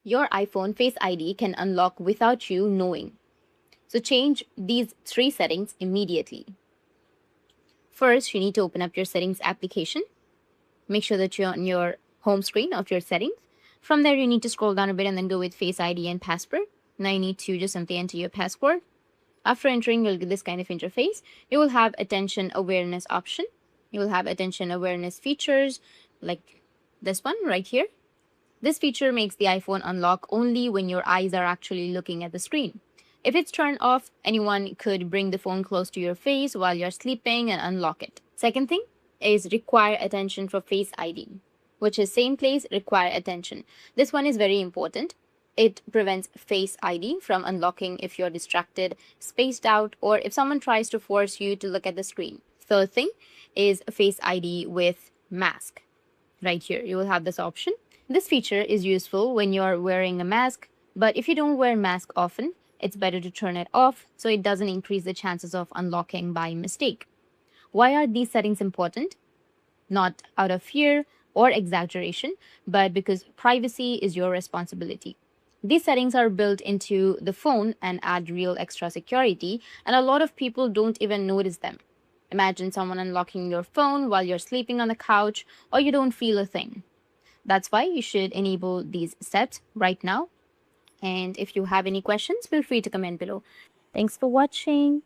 Your iPhone Face ID can unlock without you knowing. So change these three settings immediately. First, you need to open up your settings application. Make sure that you're on your home screen of your settings. From there, you need to scroll down a bit and then go with Face ID and password. Now you need to just simply enter your password. After entering, you'll get this kind of interface. You will have attention awareness option. You will have attention awareness features like this one right here. This feature makes the iPhone unlock only when your eyes are actually looking at the screen. If it's turned off, anyone could bring the phone close to your face while you're sleeping and unlock it. Second thing is require attention for Face ID, which is same place, require attention. This one is very important. It prevents Face ID from unlocking if you're distracted, spaced out, or if someone tries to force you to look at the screen. Third thing is Face ID with mask. Right here, you will have this option. This feature is useful when you're wearing a mask, but if you don't wear a mask often, it's better to turn it off so it doesn't increase the chances of unlocking by mistake. Why are these settings important? Not out of fear or exaggeration, but because privacy is your responsibility. These settings are built into the phone and add real extra security, and a lot of people don't even notice them. Imagine someone unlocking your phone while you're sleeping on the couch or you don't feel a thing. That's why you should enable these steps right now. And if you have any questions, feel free to comment below. Thanks for watching.